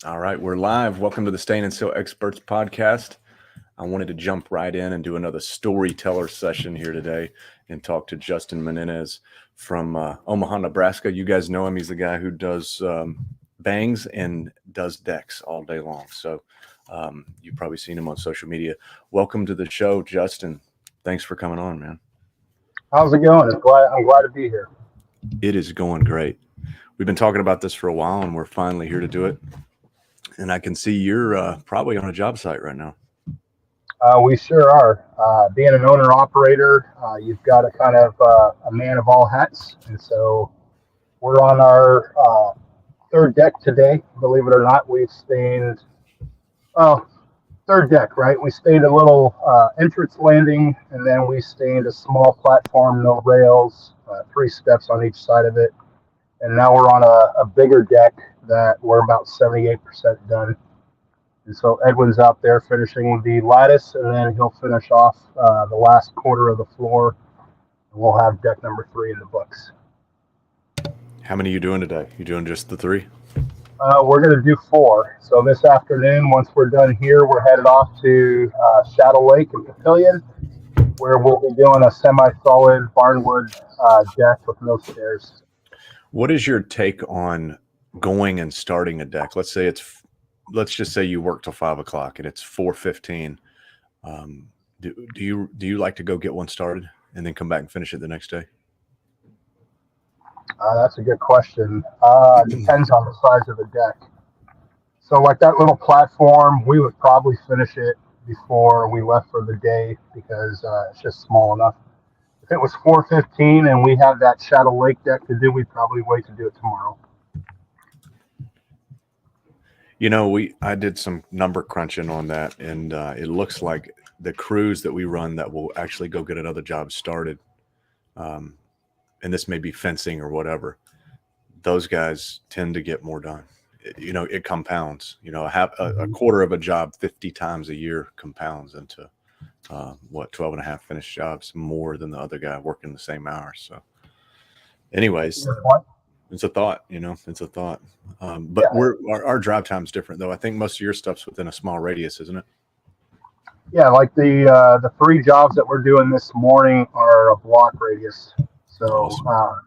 All right, we're live. Welcome to the Stain and Seal Experts podcast. I wanted to jump right in and do another storyteller session here today and talk to Justen Meneses from Omaha, Nebraska. You guys know him. He's the guy who does bangs and does decks all day long. So you've probably seen him on social media. Welcome to the show, Justen. Thanks for coming on, man. How's it going? I'm glad to be here. It is going great. We've been talking about this for a while, and we're finally here to do it. And I can see you're probably on a job site right now. We sure are. Being an owner operator, you've got to kind of a man of all hats, and so we're on our third deck today. Believe it or not, we've stained. Well, third deck, right? We stained a little entrance landing, and then we stained a small platform, no rails, 3 steps on each side of it. And now we're on a bigger deck that we're about 78% done. And so Edwin's out there finishing the lattice, and then he'll finish off the last quarter of the floor. And we'll have deck number 3 in the books. How many are you doing today? You doing just the 3? We're going to do 4. So this afternoon, once we're done here, we're headed off to Shadow Lake and Papillion, where we'll be doing a semi-solid barnwood deck with no stairs. What is your take on going and starting a deck? Let's just say you work till 5 o'clock and it's 4:15. Do you like to go get one started and then come back and finish it the next day? That's a good question. Depends on the size of the deck. So like that little platform, we would probably finish it before we left for the day because it's just small enough. If it was 4:15 and we had that Shadow Lake deck to do, we'd probably wait to do it tomorrow. You know, I did some number crunching on that, and it looks like the crews that we run that will actually go get another job started, and this may be fencing or whatever, those guys tend to get more done. It compounds. A quarter of a job 50 times a year compounds into 12 and a half finished jobs, more than the other guy working the same hours. So anyways, it's a thought, it's a thought. But yeah. Our drive time's different though. I think most of your stuff's within a small radius, isn't it? Yeah, like the 3 jobs that we're doing this morning are a block radius. So awesome.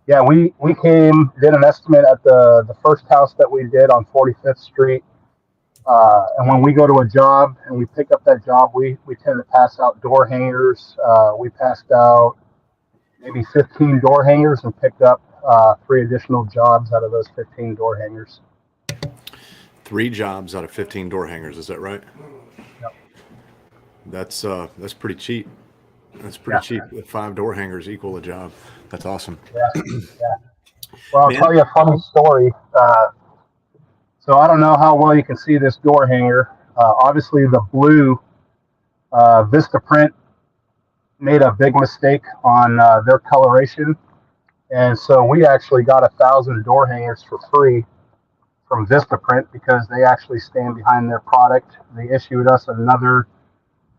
Yeah, we did an estimate at the first house that we did on 45th Street. And when we go to a job and we pick up that job, we tend to pass out door hangers. We passed out maybe 15 door hangers and picked up 3 additional jobs out of those 15 door hangers. 3 jobs out of 15 door hangers, is that right? Yep. That's pretty cheap. That's pretty cheap. If 5 door hangers equal a job, that's awesome. Yeah. Well, I'll tell you a funny story. So I don't know how well you can see this door hanger. Obviously, the blue Vistaprint made a big mistake on their coloration. And so we actually got 1,000 door hangers for free from Vistaprint because they actually stand behind their product. They issued us another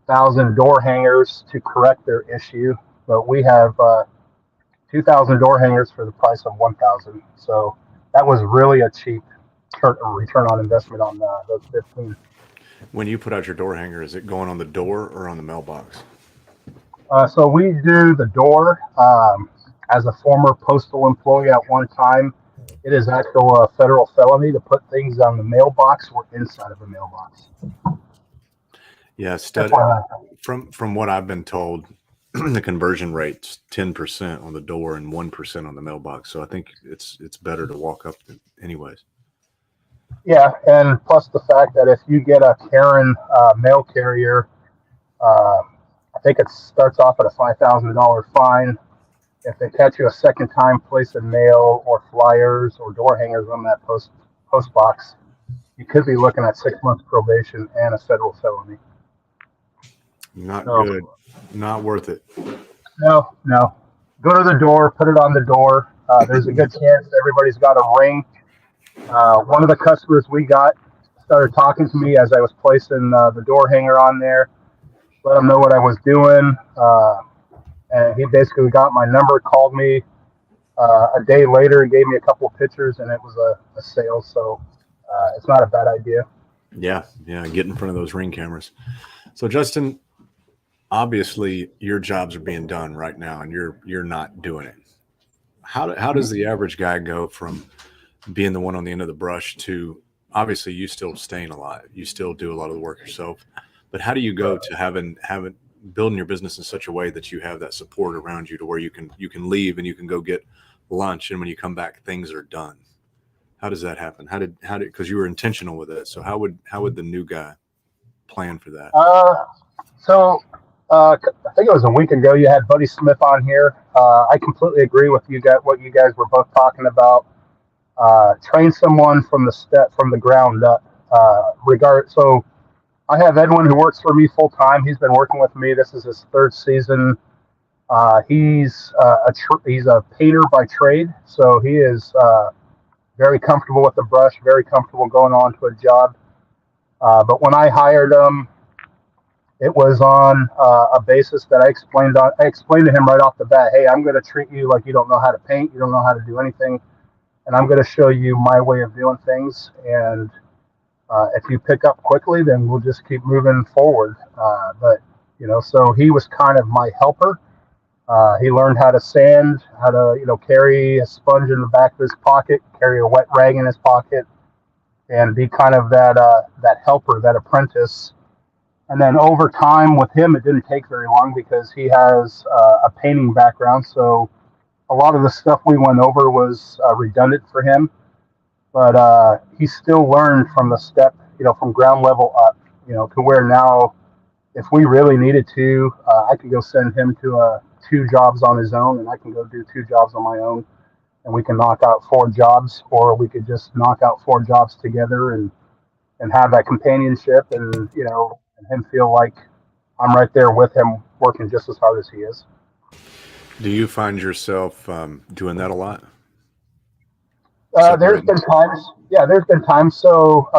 1,000 door hangers to correct their issue. But we have 2,000 door hangers for the price of 1,000. So that was really a cheap return on investment on those 15. When you put out your door hanger, is it going on the door or on the mailbox? So we do the door. As a former postal employee at one time, it is actually a federal felony to put things on the mailbox or inside of a mailbox. Yeah, from what I've been told, the conversion rate's 10% on the door and 1% on the mailbox. So I think it's better to walk up anyways. Yeah, and plus the fact that if you get a Karen mail carrier, I think it starts off at a $5,000 fine. If they catch you a second time placing mail or flyers or door hangers on that post box, you could be looking at 6 months probation and a federal felony. Not good. Not worth it. No. Go to the door, put it on the door. There's a good chance everybody's got a ring. One of the customers we got started talking to me as I was placing the door hanger on there, let him know what I was doing. And he basically got my number, called me a day later, and gave me a couple of pictures, and it was a sale. So it's not a bad idea. Yeah, yeah, get in front of those ring cameras. So Justin, obviously your jobs are being done right now, and you're not doing it. How does the average guy go from being the one on the end of the brush to obviously you still staying alive, you still do a lot of the work yourself, but how do you go to having building your business in such a way that you have that support around you to where you can leave and you can go get lunch, and when you come back things are done? How does that happen? How did because you were intentional with it, so how would the new guy plan for that? Uh, so I think it was a week ago you had Buddy Smith on here. I completely agree with you guys. What you guys were both talking about. Train someone from the ground up. So I have Edwin who works for me full time. He's been working with me. This is his third season. He's a painter by trade, so he is very comfortable with the brush, very comfortable going on to a job. But when I hired him, it was on a basis that I explained to him right off the bat. Hey, I'm going to treat you like you don't know how to paint, you don't know how to do anything, and I'm going to show you my way of doing things. And if you pick up quickly, then we'll just keep moving forward. But so he was kind of my helper. He learned how to sand, how to carry a sponge in the back of his pocket, carry a wet rag in his pocket, and be kind of that helper, that apprentice. And then over time with him, it didn't take very long because he has a painting background. So a lot of the stuff we went over was redundant for him, but he still learned from the step, from ground level up, to where now, if we really needed to, I could go send him to 2 jobs on his own, and I can go do 2 jobs on my own, and we can knock out 4 jobs, or we could just knock out 4 jobs together and have that companionship, and and him feel like I'm right there with him, working just as hard as he is. Do you find yourself doing that a lot? There's Separating. been times, yeah, there's been times. So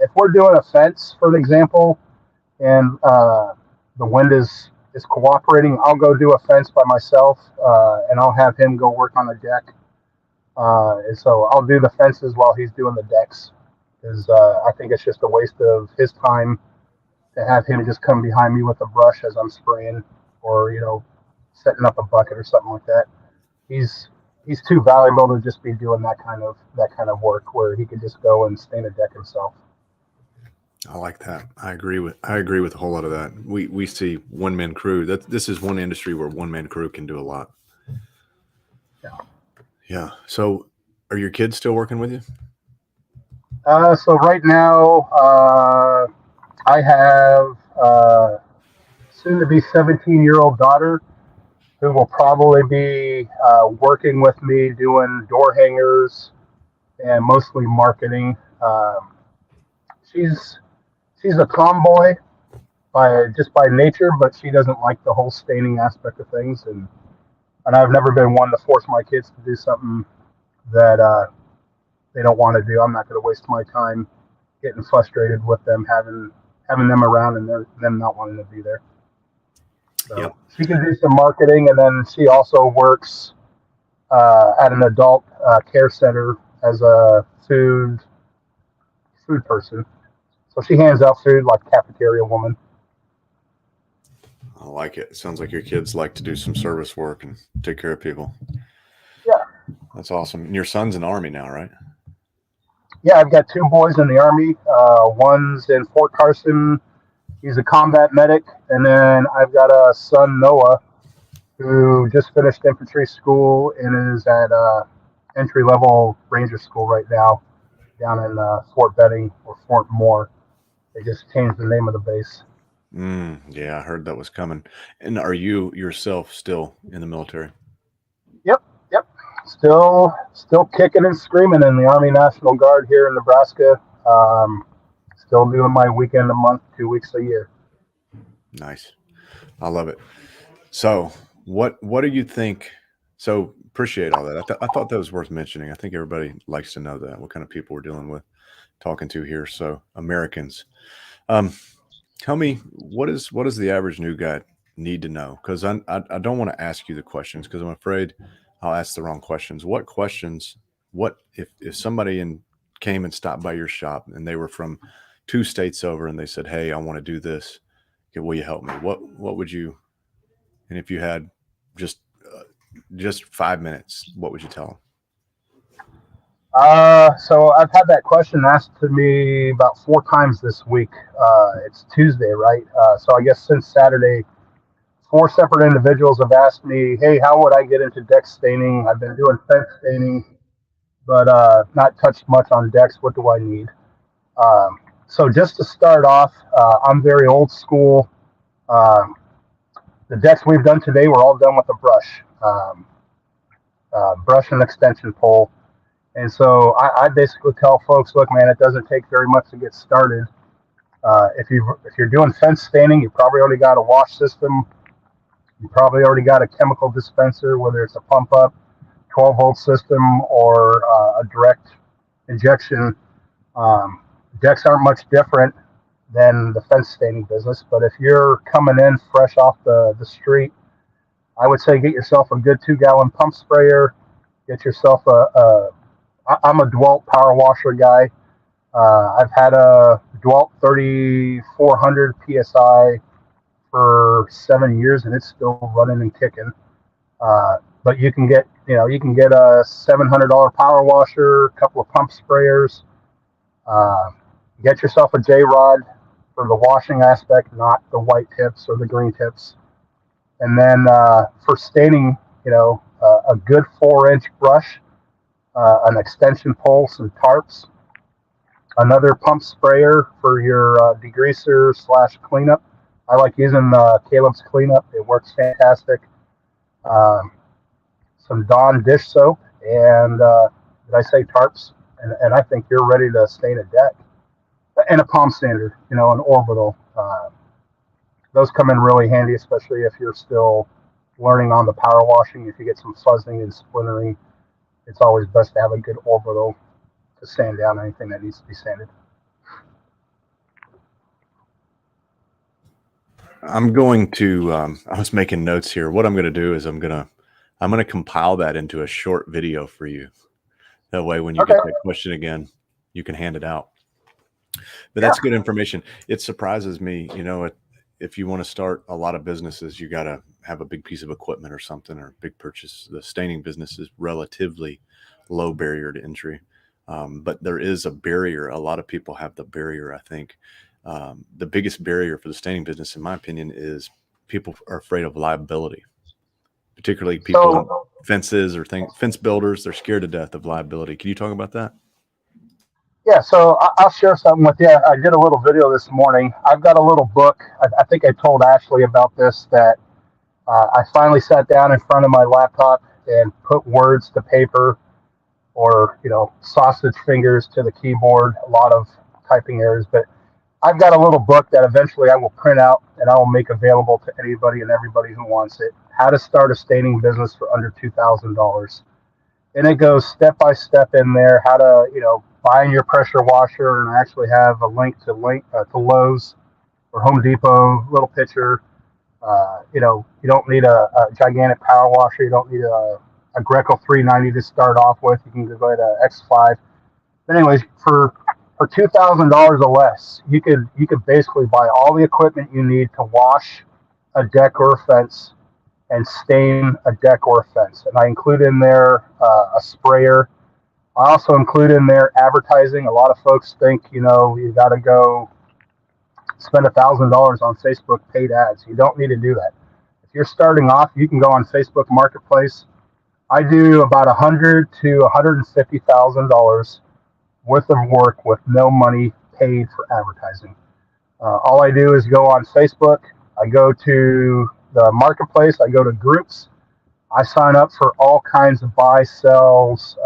if we're doing a fence, for an example, and the wind is cooperating, I'll go do a fence by myself, and I'll have him go work on the deck. And so I'll do the fences while he's doing the decks, because I think it's just a waste of his time to have him just come behind me with a brush as I'm spraying, or setting up a bucket or something like that. He's too valuable to just be doing that kind of work where he could just go and stain a deck himself. I like that. I agree with a whole lot of that. We see one man crew. That this is one industry where one man crew can do a lot. Yeah. Yeah. So are your kids still working with you? So right now, I have soon to be 17-year-old daughter who will probably be working with me doing door hangers and mostly marketing. She's she's a tomboy by nature, but she doesn't like the whole staining aspect of things, and I've never been one to force my kids to do something that they don't want to do. I'm not going to waste my time getting frustrated with them having them around and them not wanting to be there. Yep. So she can do some marketing, and then she also works at an adult care center as a food person. So she hands out food like cafeteria woman. I like it. Sounds like your kids like to do some service work and take care of people. Yeah, That's awesome. And your son's in the army now, right? yeah. I've got 2 boys in the army. One's in Fort Carson. He's a combat medic, and then I've got a son Noah who just finished infantry school and is at entry level ranger school right now down in Fort Benning or Fort Moore. They just changed the name of the base. Yeah, I heard that was coming. And are you yourself still in the military? Yep, yep. Still kicking and screaming in the Army National Guard here in Nebraska. Still doing my weekend a month, 2 weeks a year. Nice. I love it. So, what do you think? So, appreciate all that. I thought that was worth mentioning. I think everybody likes to know that what kind of people we're dealing with, talking to here. So, Americans, um, tell me what does the average new guy need to know? Because I don't want to ask you the questions because I'm afraid I'll ask the wrong questions. What questions? What if somebody in came and stopped by your shop, and they were from 2 states over, and they said, "Hey, I want to do this. Will you help me?" What would you? And if you had just just 5 minutes, what would you tell them? So I've had that question asked to me about 4 times this week. It's Tuesday, right? So I guess since Saturday, 4 separate individuals have asked me, "Hey, how would I get into deck staining? I've been doing fence staining, but not touched much on decks. What do I need?" So just to start off, I'm very old school. Um, the decks we've done today were all done with a brush, brush and extension pole. And so I basically tell folks, look, man, it doesn't take very much to get started. If you're doing fence staining, you probably already got a wash system. You probably already got a chemical dispenser, whether it's a pump up, 12-volt system, or a direct injection. Decks aren't much different than the fence staining business. But if you're coming in fresh off the street, I would say get yourself a good 2-gallon pump sprayer. Get yourself I'm a DeWalt power washer guy. I've had a DeWalt 3400 PSI for 7 years, and it's still running and kicking. But you can get a $700 power washer, a couple of pump sprayers. Get yourself a J-rod for the washing aspect, not the white tips or the green tips. And then for staining, a good 4-inch brush, an extension pole, some tarps, another pump sprayer for your degreaser / cleanup. I like using Caleb's cleanup. It works fantastic. Some Dawn dish soap, and did I say tarps? And I think you're ready to stain a deck. And a palm sander, an orbital. Those come in really handy, especially if you're still learning on the power washing. If you get some fuzzing and splintering, it's always best to have a good orbital to sand down anything that needs to be sanded. I'm going to. I was making notes here. What I'm going to do is I'm going to compile that into a short video for you. That way, when you get that question again, you can hand it out. But that's good information. It surprises me, if you want to start a lot of businesses, you got to have a big piece of equipment or something, or a big purchase. The staining business is relatively low barrier to entry. But there is a barrier. A lot of people have the barrier, I think. The biggest barrier for the staining business, in my opinion, is people are afraid of liability, particularly people fences or fence builders. They're scared to death of liability. Can you talk about that? Yeah, so I'll share something with you. I did a little video this morning. I've got a little book. I think I told Ashley about this, that I finally sat down in front of my laptop and put words to paper, or, sausage fingers to the keyboard, a lot of typing errors. But I've got a little book that eventually I will print out and I will make available to anybody and everybody who wants it. How to start a staining business for under $2,000. And it goes step by step in there, how to, buying your pressure washer. And I actually have a link to Lowe's or Home Depot, little picture. You don't need a gigantic power washer. You don't need a Greco 390 to start off with. You can go to X5. But anyways, for $2,000 or less, you could basically buy all the equipment you need to wash a deck or a fence and stain a deck or a fence. And I include in there a sprayer. I also include in there advertising. A lot of folks think, you got to go spend $1,000 on Facebook paid ads. You don't need to do that. If you're starting off, you can go on Facebook Marketplace. I do about $100,000 to $150,000 worth of work with no money paid for advertising. All I do is go on Facebook. I go to the marketplace. I go to groups. I sign up for all kinds of buy, sells,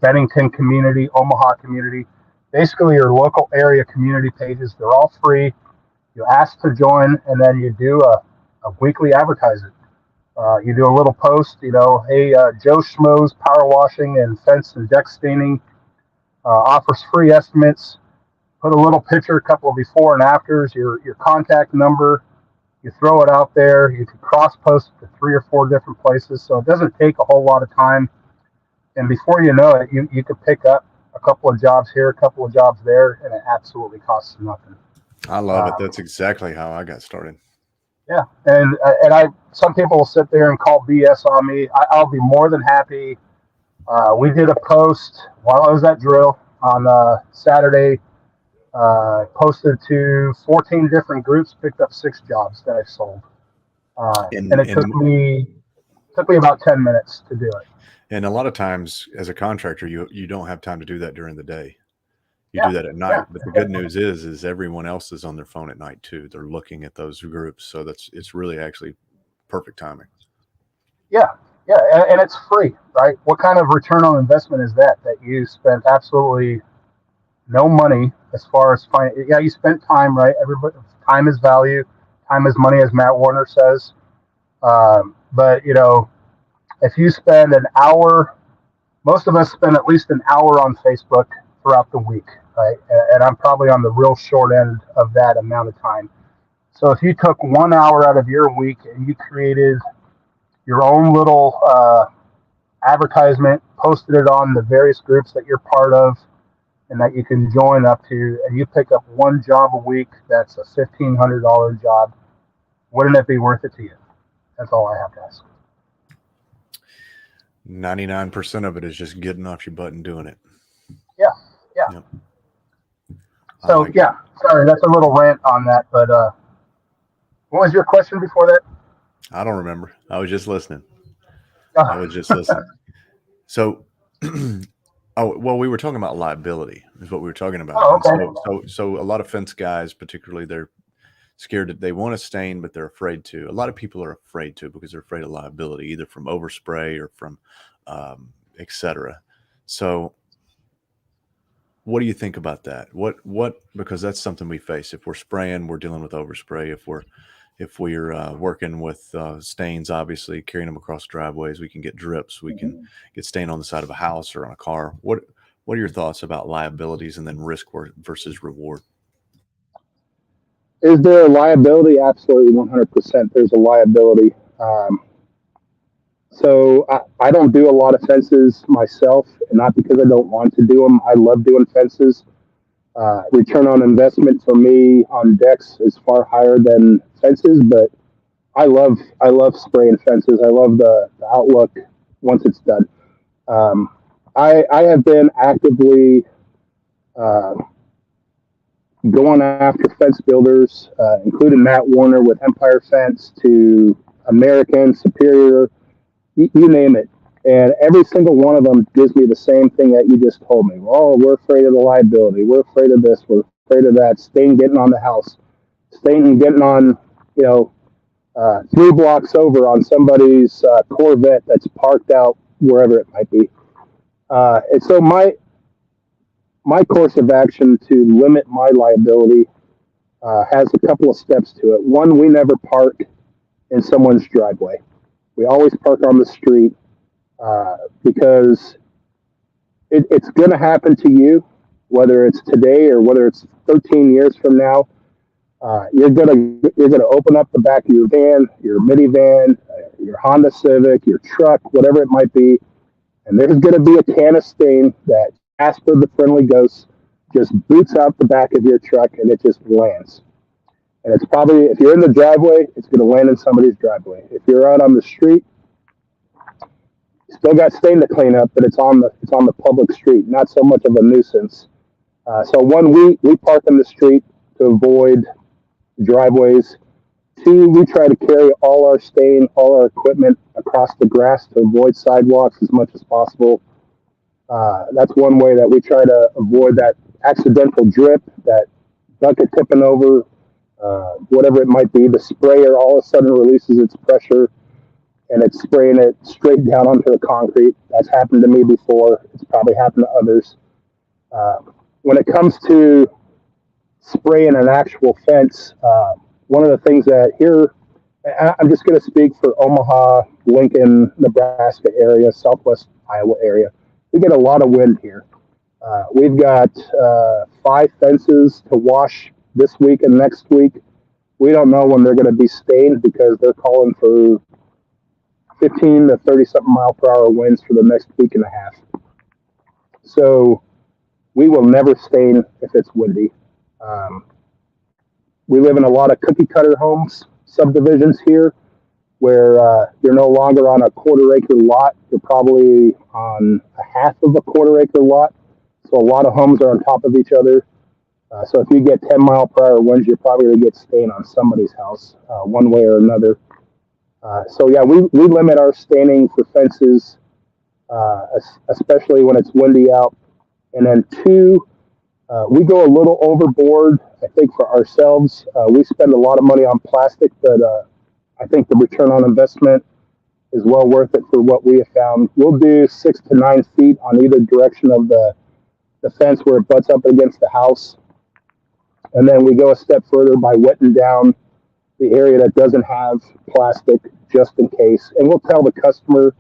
Bennington community, Omaha community, basically your local area community pages. They're all free. You ask to join, and then you do a weekly advertising. You do a little post, hey, Joe Schmo's Power Washing and Fence and Deck Staining offers free estimates. Put a little picture, a couple of before and afters, your contact number. You throw it out there. You can cross-post to 3 or 4 different places, so it doesn't take a whole lot of time. And before you know it, you could pick up a couple of jobs here, a couple of jobs there, and it absolutely costs nothing. I love it. That's exactly how I got started. Yeah, and I some people will sit there and call BS on me. I'll be more than happy. We did a post while I was at drill on Saturday. Posted to 14 different groups, picked up 6 jobs that I sold, and And it took me about 10 minutes to do it. and a lot of times as a contractor, you don't have time to do that during the day. You Yeah, do that at yeah, night. But the good news is everyone else is on their phone at night too. They're looking at those groups. So it's really actually perfect timing. yeah, yeah, and it's free, right? What kind of return on investment is that? That you spent absolutely no money as far as yeah, you spent time, right? Everybody, time is value, time is money, as Matt Warner says. But if you spend an hour, most of us spend at least an hour on Facebook throughout the week, right? And I'm probably on the real short end of that amount of time. So if you took 1 hour out of your week and you created your own little advertisement, posted it on the various groups that you're part of and that you can join up to, and you pick up one job a week, that's a $1,500 job. Wouldn't it be worth it to you? That's all I have to ask. 99% of it is just getting off your butt and doing it. Yeah, yeah. Yep. So yeah, sorry, that's a little rant on that. But what was your question before that? I don't remember. I was just listening. Oh. I was just listening. So, well, we were talking about liability is what we were talking about. Oh, okay. And so a lot of fence guys, particularly, they're scared that they want to stain, but they're afraid to. A lot of people are afraid to because they're afraid of liability, either from overspray or from etc. So what do you think about that? Because that's something we face. If we're spraying, we're dealing with overspray. If we're working with stains, obviously carrying them across driveways, we can get drips. We can get stain on the side of a house or on a car. What are your thoughts about liabilities and then risk versus reward? Is there a liability? Absolutely, 100%. There's a liability. So I don't do a lot of fences myself, not because I don't want to do them. I love doing fences. Return on investment for me on decks is far higher than fences, but I love spraying fences. I love the outlook once it's done. I have been actively going after fence builders, including Matt Warner with Empire Fence, to American, Superior, you name it. And every single one of them gives me the same thing that you just told me. Oh, we're afraid of the liability. We're afraid of this. We're afraid of that. Stain getting on the house. Stain getting on, 3 blocks over on somebody's Corvette that's parked out wherever it might be. And so my course of action to limit my liability has a couple of steps to it. One, we never park in someone's driveway. We always park on the street because it's going to happen to you, whether it's today or whether it's 13 years from now. You're gonna open up the back of your van, your minivan, your Honda Civic, your truck, whatever it might be, and there's going to be a can of stain that Casper the Friendly Ghost just boots out the back of your truck and it just lands. And it's probably, if you're in the driveway, it's going to land in somebody's driveway. If you're out on the street, you still got stain to clean up, but it's on the public street, not so much of a nuisance. So one, we park in the street to avoid driveways. 2, we try to carry all our stain, all our equipment across the grass to avoid sidewalks as much as possible. That's one way that we try to avoid that accidental drip, that bucket tipping over, whatever it might be. The sprayer all of a sudden releases its pressure and it's spraying it straight down onto the concrete. That's happened to me before. It's probably happened to others. When it comes to spraying an actual fence, one of the things that here, I'm just going to speak for Omaha, Lincoln, Nebraska area, Southwest Iowa area. We get a lot of wind here. We've got 5 fences to wash this week and next week. We don't know when they're going to be stained because they're calling for 15 to 30 something mile per hour winds for the next week and a half. So we will never stain if it's windy. Um, we live in a lot of cookie cutter homes, subdivisions here, where you're no longer on a quarter acre lot. You're probably on a half of a quarter acre lot. So a lot of homes are on top of each other. So if you get 10-mile-per-hour winds, you're probably going to get stain on somebody's house one way or another. So yeah, we limit our staining for fences, especially when it's windy out. And then two, we go a little overboard, I think, for ourselves. We spend a lot of money on plastic, but I think the return on investment is well worth it for what we have found. We'll do 6 to 9 feet on either direction of the fence where it butts up against the house. And then we go a step further by wetting down the area that doesn't have plastic just in case. And we'll tell the customer,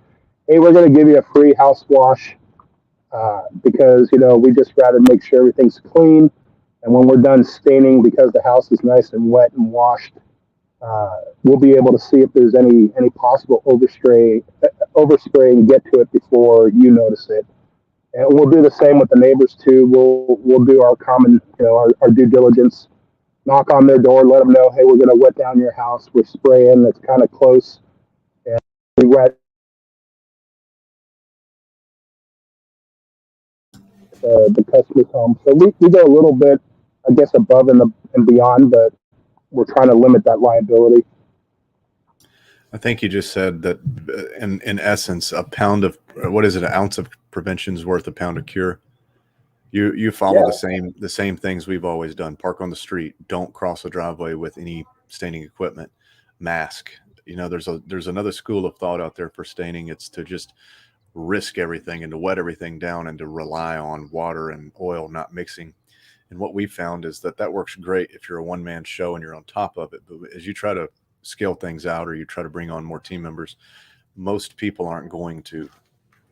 hey, we're going to give you a free house wash because, we just rather make sure everything's clean. And when we're done staining, because the house is nice and wet and washed, we'll be able to see if there's any possible overspray and get to it before you notice it. And we'll do the same with the neighbors too. We'll do our common, our due diligence, knock on their door, let them know, hey, we're going to wet down your house. We're spraying. It's kind of close. And we wet the customer's home. So we go a little bit, I guess, above and beyond, but we're trying to limit that liability. I think you just said that in essence, an ounce of prevention is worth a pound of cure. You follow the same things we've always done. Park on the street. Don't cross the driveway with any staining equipment. Mask. There's another school of thought out there for staining. It's to just risk everything and to wet everything down and to rely on water and oil not mixing. And what we found is that works great if you're a one-man show and you're on top of it. But as you try to scale things out or you try to bring on more team members, most people aren't going to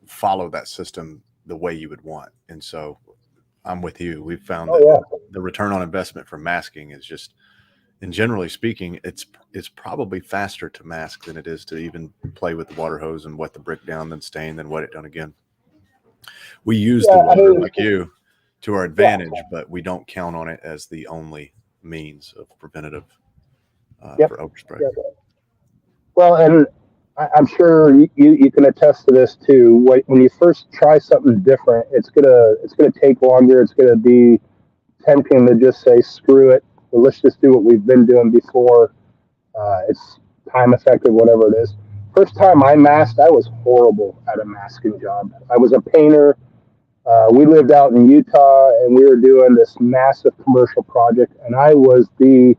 follow that system the way you would want. And so I'm with you. We've found that the return on investment for masking is just, and generally speaking, it's probably faster to mask than it is to even play with the water hose and wet the brick down, then stain, then wet it down again. We use the water like you to our advantage, but we don't count on it as the only means of preventative for overspray. Well, and I'm sure you can attest to this too. When you first try something different, it's gonna take longer. It's gonna be tempting to just say, screw it. Well, let's just do what we've been doing before. It's time effective, whatever it is. First time I masked, I was horrible at a masking job. I was a painter. We lived out in Utah, and we were doing this massive commercial project, and I was the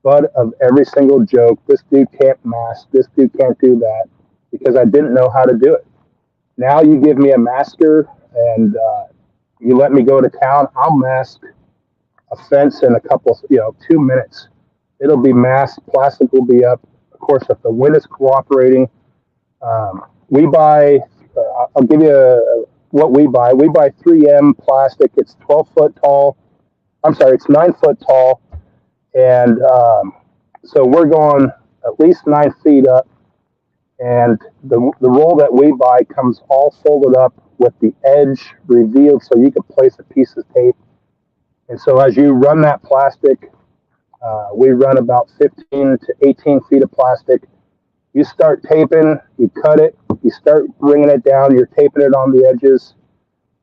butt of every single joke. This dude can't mask. This dude can't do that, because I didn't know how to do it. Now you give me a masker, and you let me go to town, I'll mask a fence in a couple, 2 minutes. It'll be masked. Plastic will be up. Of course, if the wind is cooperating, we buy. I'll give you what we buy. We buy 3M plastic. It's 12 foot tall. I'm sorry, it's 9 foot tall, and so we're going at least 9 feet up. And the roll that we buy comes all folded up with the edge revealed, so you can place a piece of tape. And so as you run that plastic, we run about 15 to 18 feet of plastic. You start taping, you cut it, you start bringing it down, you're taping it on the edges.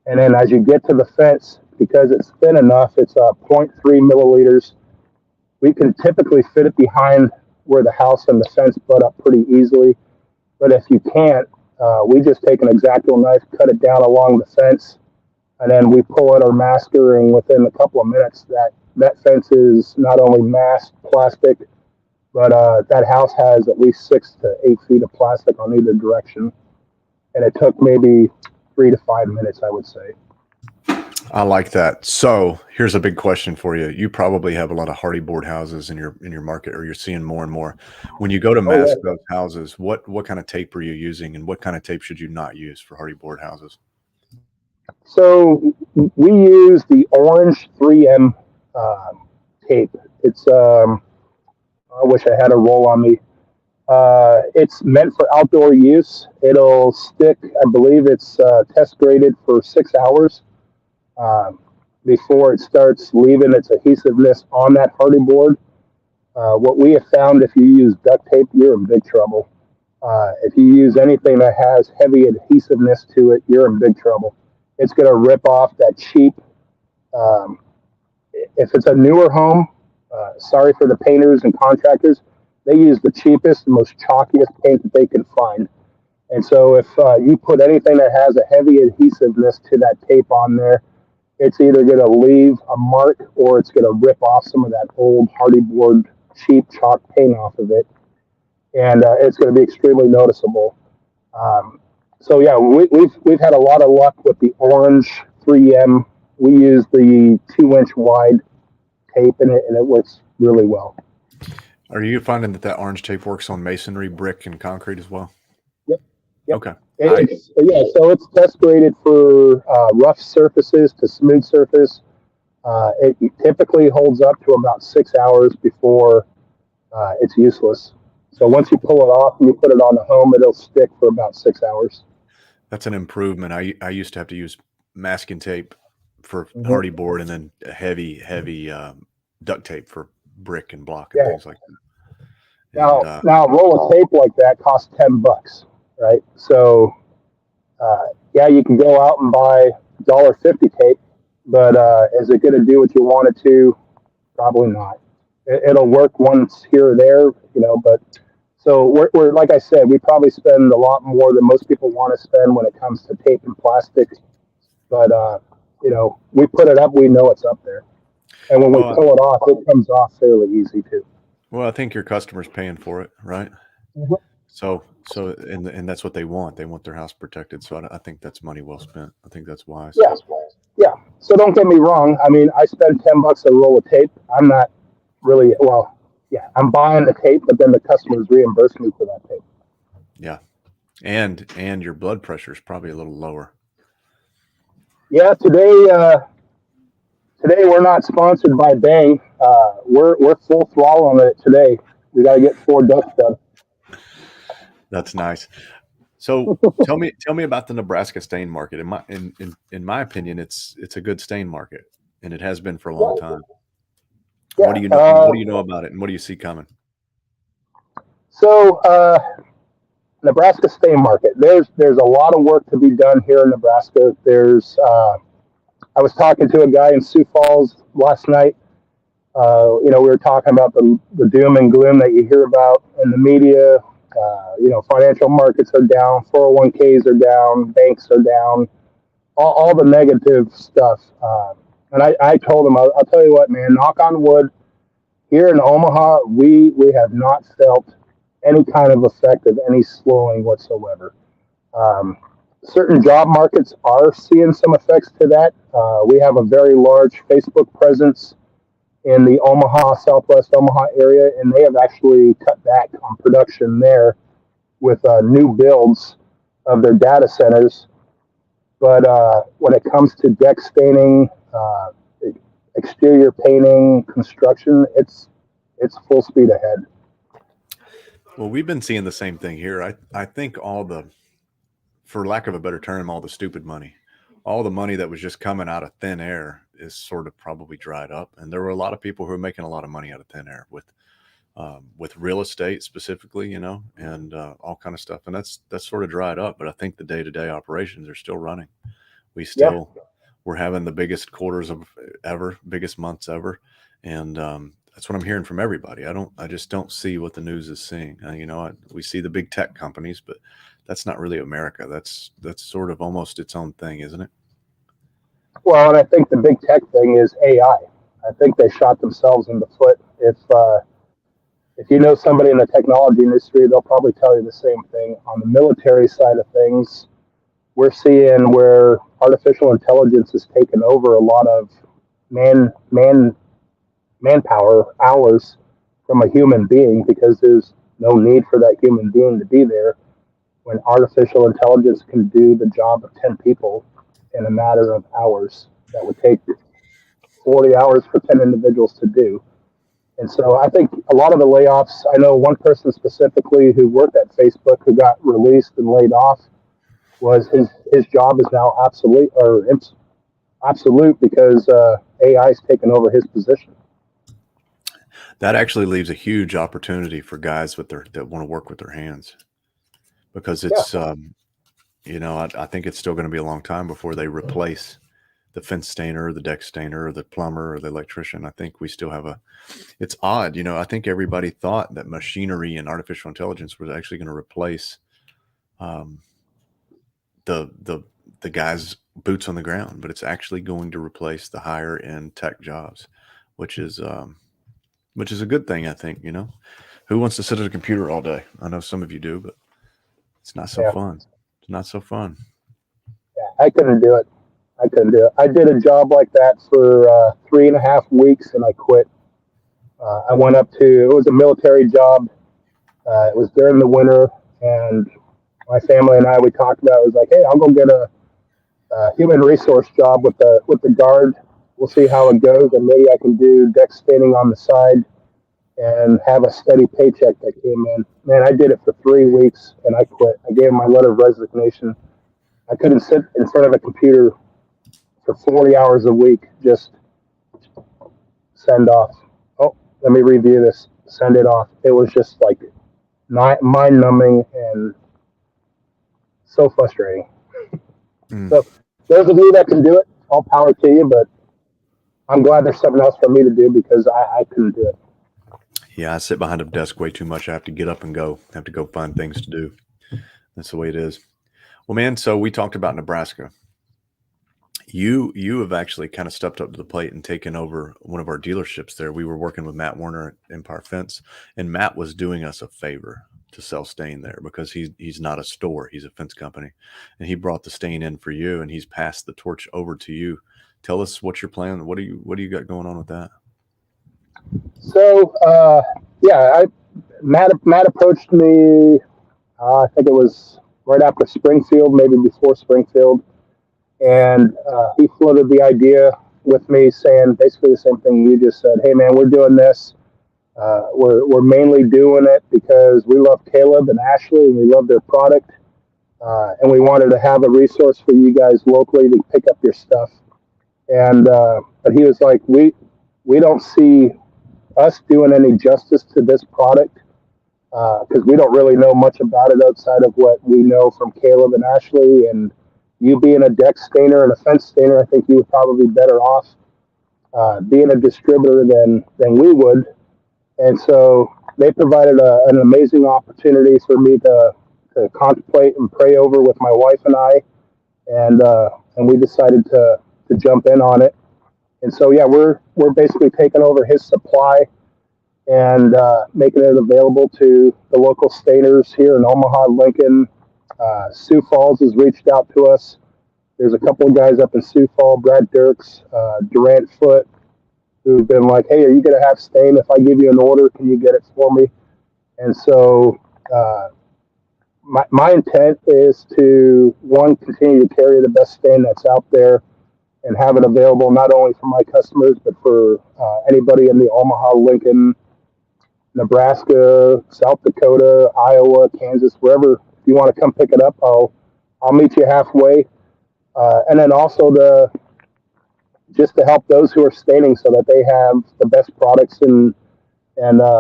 And then as you get to the fence, because it's thin enough, it's 0.3 milliliters. We can typically fit it behind where the house and the fence butt up pretty easily. But if you can't, we just take an X-Acto knife, cut it down along the fence, and then we pull out our masker, and within a couple of minutes, that fence is not only masked plastic, but that house has at least 6 to 8 feet of plastic on either direction. And it took maybe 3 to 5 minutes, I would say. I like that. So here's a big question for you. You probably have a lot of hardy board houses in your market, or you're seeing more and more. When you go to mask those houses, what kind of tape are you using, and what kind of tape should you not use for hardy board houses? So we use the orange 3M tape. It's I wish I had a roll on me. It's meant for outdoor use. It'll stick. I believe it's test graded for 6 hours. before it starts leaving its adhesiveness on that hardy board. What we have found, if you use duct tape, you're in big trouble. If you use anything that has heavy adhesiveness to it, you're in big trouble. It's going to rip off that cheap. Um, if it's a newer home, sorry for the painters and contractors, they use the cheapest, the most chalkiest paint that they can find. And so if you put anything that has a heavy adhesiveness to that tape on there, it's either going to leave a mark or it's going to rip off some of that old hardy board cheap chalk paint off of it. And it's going to be extremely noticeable. So yeah, we've had a lot of luck with the orange 3M. We use the 2-inch wide tape in it, and it works really well. Are you finding that orange tape works on masonry, brick, and concrete as well? Yep. Okay. So it's test graded for rough surfaces to smooth surface. It typically holds up to about 6 hours before it's useless. So once you pull it off and you put it on the home, it'll stick for about 6 hours. That's an improvement. I used to have to use masking tape for hardy board and then heavy duct tape for brick and block and things like that. Now a roll of tape like that costs $10, right? So you can go out and buy $1.50 tape, but is it going to do what you want it to? Probably not. It'll work once here or there, but so we're like I said, we probably spend a lot more than most people want to spend when it comes to tape and plastic. But we put it up, we know it's up there, and when we pull it off, it comes off fairly easy too. Well, I think your customer's paying for it, right? Mm-hmm. So and that's what they want. They want their house protected. So I think that's money well spent. I think that's wise. Yeah. So don't get me wrong. I mean, I spend $10 a roll of tape. I'm not really I'm buying the tape, but then the customers reimburse me for that tape. Yeah, and your blood pressure is probably a little lower. Yeah, today we're not sponsored by Bang. We're full throttle on it today. We got to get 4 ducks done. That's nice. So tell me about the Nebraska stain market. In my opinion, it's a good stain market, and it has been for a long time. Yeah. What do you know? What do you know about it, and what do you see coming? So, Nebraska stain market. There's a lot of work to be done here in Nebraska. I was talking to a guy in Sioux Falls last night. We were talking about the doom and gloom that you hear about in the media. Financial markets are down, 401ks are down, banks are down, all the negative stuff. And I told him, I'll tell you what, man, knock on wood, here in Omaha, we have not felt any kind of effect of any slowing whatsoever. Certain job markets are seeing some effects to that. We have a very large Facebook presence in the Southwest Omaha area, and they have actually cut back on production there with new builds of their data centers. But when it comes to deck staining, exterior painting, construction, it's full speed ahead. Well, we've been seeing the same thing here. I think for lack of a better term, all the stupid money, all the money that was just coming out of thin air is sort of probably dried up. And there were a lot of people who are making a lot of money out of thin air with real estate specifically, and all kind of stuff. And that's sort of dried up. But I think the day-to-day operations are still running. We're having the biggest quarters of ever, biggest months ever. And that's what I'm hearing from everybody. I just don't see what the news is seeing. We see the big tech companies, but that's not really America. That's sort of almost its own thing, isn't it? Well, and I think the big tech thing is AI. I think they shot themselves in the foot. If you know somebody in the technology industry, they'll probably tell you the same thing. On the military side of things, we're seeing where artificial intelligence has taken over a lot of manpower hours from a human being, because there's no need for that human being to be there when artificial intelligence can do the job of 10 people in a matter of hours that would take 40 hours for 10 individuals to do. And so I think a lot of the layoffs, I know one person specifically who worked at Facebook who got released and laid off, was his job is now obsolete, or obsolete because AI's taken over his position. That actually leaves a huge opportunity for guys that want to work with their hands, because Yeah. it's I think it's still going to be a long time before they replace the fence stainer, the deck stainer, or the plumber, or the electrician. I think we still have it's odd. I think everybody thought that machinery and artificial intelligence was actually going to replace um, the guys boots on the ground, but it's actually going to replace the higher end tech jobs, which is a good thing. I think, who wants to sit at a computer all day? I know some of you do, but it's not so Yeah. fun. It's not so fun. Yeah, I couldn't do it. I did a job like that for 3.5 weeks and I quit. I went up to, it was a military job. It was during the winter, and my family and I, we talked about it. It was like, hey, I'll go get a human resource job with the guard. We'll see how it goes, and maybe I can do deck staining on the side and have a steady paycheck that came in. Man, I did it for 3 weeks and I quit. I gave my letter of resignation. I couldn't sit in front of a computer for 40 hours a week, just send off. Oh, let me review this, send it off. It was just like mind numbing and so frustrating. So, those of you that can do it, all power to you, but I'm glad there's something else for me to do because I couldn't do it. Yeah, I sit behind a desk way too much. I have to get up and go. I have to go find things to do. That's the way it is. Well, man, so we talked about Nebraska. You have actually kind of stepped up to the plate and taken over one of our dealerships there. We were working with Matt Warner at Empire Fence, and Matt was doing us a favor to sell stain there because he's not a store, he's a fence company, and he brought the stain in for you, and he's passed the torch over to you. Tell us what's your plan. What do you got going on with that? So yeah, Matt approached me. I think it was right after Springfield, maybe before Springfield, and he floated the idea with me, saying basically the same thing you just said. Hey, man, we're doing this. We're mainly doing it because we love Caleb and Ashley, and we love their product, and we wanted to have a resource for you guys locally to pick up your stuff. And but he was like, we don't see us doing any justice to this product because we don't really know much about it outside of what we know from Caleb and Ashley. And you being a deck stainer and a fence stainer, I think you would probably be better off being a distributor than we would. And so they provided an amazing opportunity for me to contemplate and pray over with my wife and I, and we decided to jump in on it. And so yeah, we're basically taking over his supply and making it available to the local stainers here in Omaha, Lincoln. Sioux Falls has reached out to us. There's a couple of guys up in Sioux Falls, Brad Dirks, Durant Foot, who've been like, hey, are you going to have stain? If I give you an order, can you get it for me? And so my intent is to, one, continue to carry the best stain that's out there and have it available not only for my customers, but for anybody in the Omaha, Lincoln, Nebraska, South Dakota, Iowa, Kansas, wherever. If you want to come pick it up, I'll meet you halfway. And then also just to help those who are staining so that they have the best products and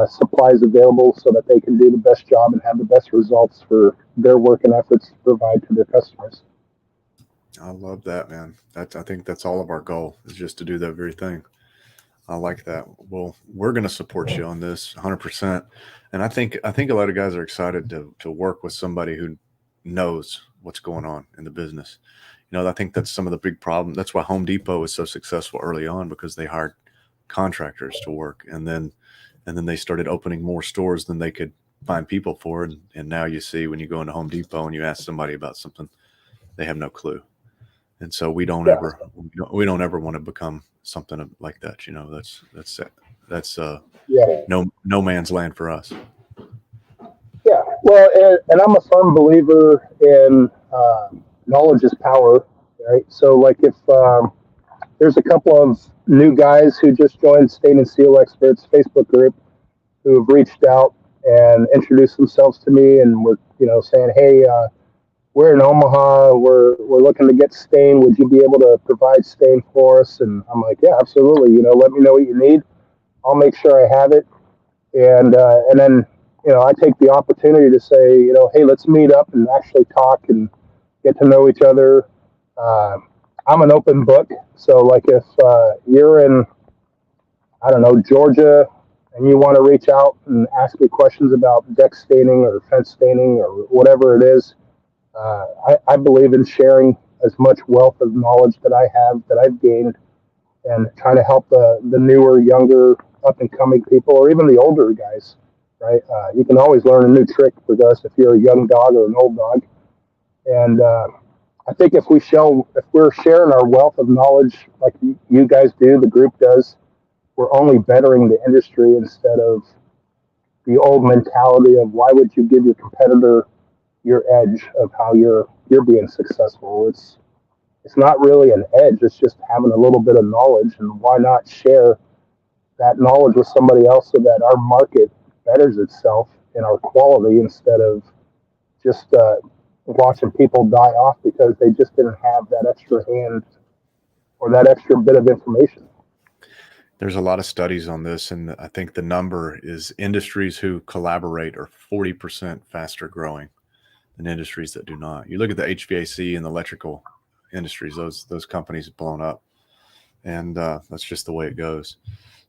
supplies available so that they can do the best job and have the best results for their work and efforts to provide to their customers. I love that, man. I think that's all of our goal, is just to do that very thing. I like that. Well, we're going to support you on this 100%. And I think a lot of guys are excited to work with somebody who knows what's going on in the business. I think that's some of the big problem. That's why Home Depot was so successful early on, because they hired contractors to work, and then they started opening more stores than they could find people for. And now you see, when you go into Home Depot and you ask somebody about something, they have no clue. And so we don't ever want to become something like that. That's no man's land for us. Yeah, well, and I'm a firm believer in knowledge is power, right? So, like, if there's a couple of new guys who just joined Stain and Seal Experts Facebook group who have reached out and introduced themselves to me, and were saying, hey, we're in Omaha. We're looking to get stain. Would you be able to provide stain for us? And I'm like, yeah, absolutely. Let me know what you need. I'll make sure I have it. And then I take the opportunity to say, hey, let's meet up and actually talk and get to know each other. Uh, I'm an open book, so like if you're in, I don't know, Georgia, and you want to reach out and ask me questions about deck staining or fence staining or whatever it is, I believe in sharing as much wealth of knowledge that I have, that I've gained, and trying to help the newer, younger, up and coming people, or even the older guys. Right? You can always learn a new trick with us if you're a young dog or an old dog. And I think if we're sharing our wealth of knowledge like you guys do, the group does, we're only bettering the industry instead of the old mentality of why would you give your competitor your edge of how you're being successful. It's not really an edge. It's just having a little bit of knowledge, and why not share that knowledge with somebody else so that our market betters itself in our quality instead of just watching people die off because they just didn't have that extra hand or that extra bit of information. There's a lot of studies on this, and I think the number is industries who collaborate are 40% faster growing than industries that do not. You look at the HVAC and the electrical industries; those companies have blown up, and that's just the way it goes.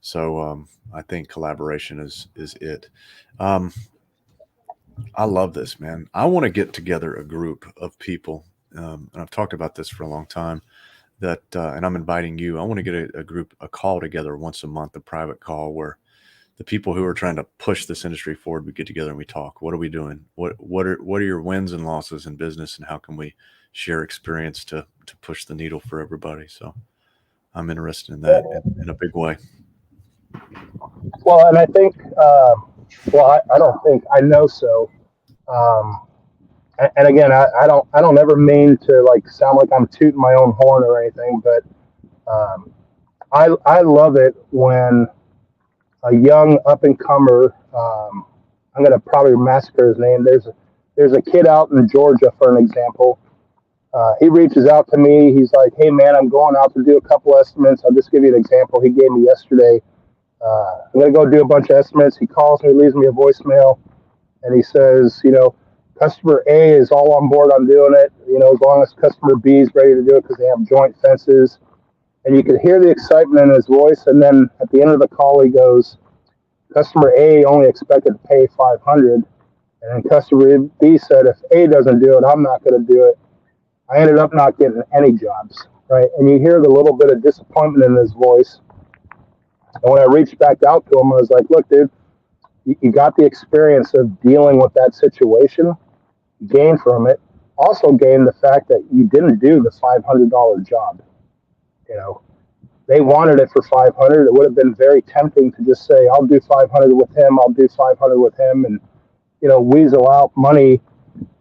So I think collaboration is it. Um, I love this, man. I want to get together a group of people, and I've talked about this for a long time. And I'm inviting you. I want to get a call together once a month, a private call where the people who are trying to push this industry forward, we get together and we talk. What are we doing? What are your wins and losses in business, and how can we share experience to push the needle for everybody? So I'm interested in that in a big way. Well, and I think, I don't think, I know so. Um, and again, I don't ever mean to like sound like I'm tooting my own horn or anything, but um, I love it when a young up and comer, I'm gonna probably massacre his name. There's a kid out in Georgia, for an example. He reaches out to me. He's like, "Hey man, I'm going out to do a couple estimates." I'll just give you an example. He gave me yesterday. I'm gonna go do a bunch of estimates. He calls me, leaves me a voicemail, and he says, customer A is all on board on doing it. As long as customer B is ready to do it because they have joint fences. And you could hear the excitement in his voice. And then at the end of the call, he goes, customer A only expected to pay 500, and then customer B said, if A doesn't do it, I'm not going to do it. I ended up not getting any jobs, right? And you hear the little bit of disappointment in his voice. And when I reached back out to him, I was like, look, dude, you got the experience of dealing with that situation, gain from it, also gain the fact that you didn't do the $500 job. You know, they wanted it for 500. It would have been very tempting to just say, I'll do 500 with him. I'll do 500 with him. And, weasel out money.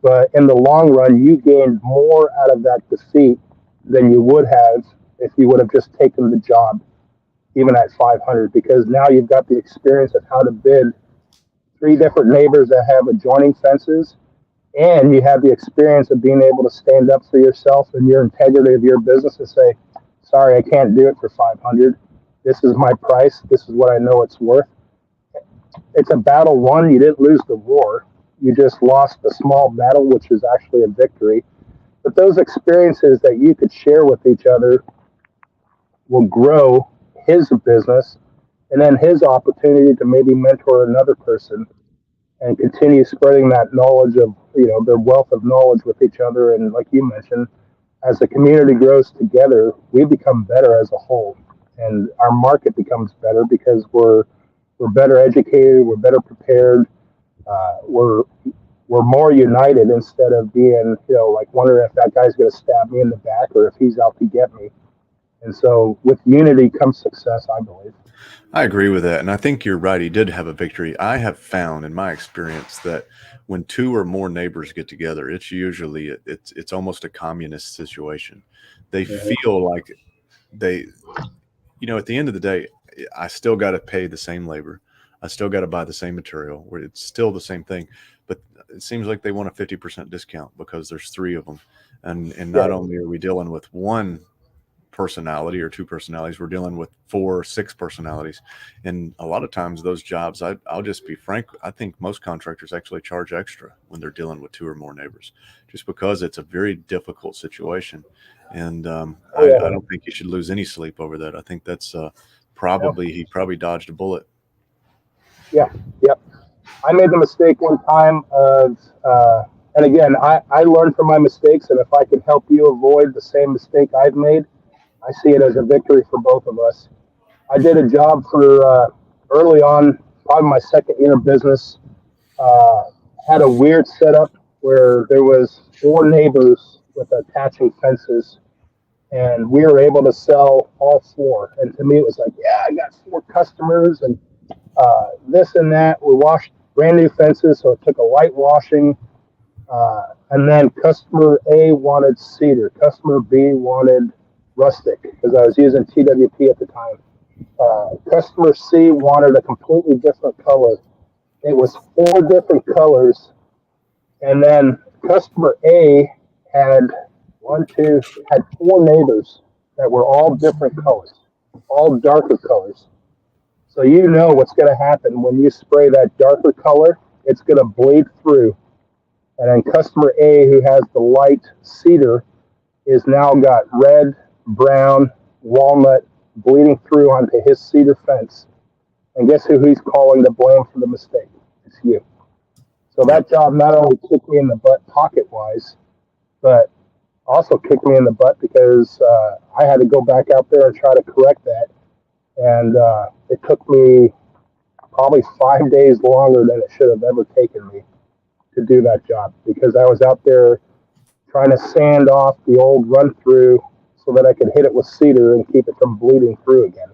But in the long run, you gained more out of that defeat than you would have if you would have just taken the job, even at 500, because now you've got the experience of how to bid three different neighbors that have adjoining fences, and you have the experience of being able to stand up for yourself and your integrity of your business and say, sorry, I can't do it for 500. This is my price. This is what I know it's worth. It's a battle won. You didn't lose the war. You just lost a small battle, which is actually a victory. But those experiences that you could share with each other will grow his business, and then his opportunity to maybe mentor another person and continue spreading that knowledge of, their wealth of knowledge with each other. And like you mentioned, as the community grows together, we become better as a whole, and our market becomes better because we're better educated, we're better prepared, we're more united instead of being, like wondering if that guy's going to stab me in the back or if he's out to get me. And so with unity comes success, I believe. I agree with that, and I think you're right. He did have a victory. I have found in my experience that when two or more neighbors get together, it's usually it's almost a communist situation. They feel like they, at the end of the day, I still got to pay the same labor. I still got to buy the same material where it's still the same thing, but it seems like they want a 50% discount because there's three of them. And not only are we dealing with one personality or two personalities, we're dealing with 4 or 6 personalities. And a lot of times those jobs, I'll just be frank, I think most contractors actually charge extra when they're dealing with 2 or more neighbors, just because it's a very difficult situation. And I don't think you should lose any sleep over that. I think that's he probably dodged a bullet. Yeah, yep. I made the mistake one time of, and again, I learned from my mistakes, and if I can help you avoid the same mistake I've made, I see it as a victory for both of us. I did a job for early on, probably my second year of business. Uh, had a weird setup where there was 4 neighbors with attaching fences, and we were able to sell all 4. And to me, it was like, yeah, I got 4 customers, and this and that. We washed brand new fences, so it took a light washing. And then customer A wanted cedar, customer B wanted rustic because I was using TWP at the time. Customer C wanted a completely different color. It was 4 different colors, and then customer A had had 4 neighbors that were all different colors, all darker colors. So you know what's going to happen when you spray that darker color. It's going to bleed through. And then customer A, who has the light cedar, is now got red, brown, walnut bleeding through onto his cedar fence. And guess who he's calling to blame for the mistake? It's you. So that job not only kicked me in the butt pocket-wise, but also kicked me in the butt because I had to go back out there and try to correct that. And it took me probably 5 days longer than it should have ever taken me to do that job because I was out there trying to sand off the old run through so that I could hit it with cedar and keep it from bleeding through again.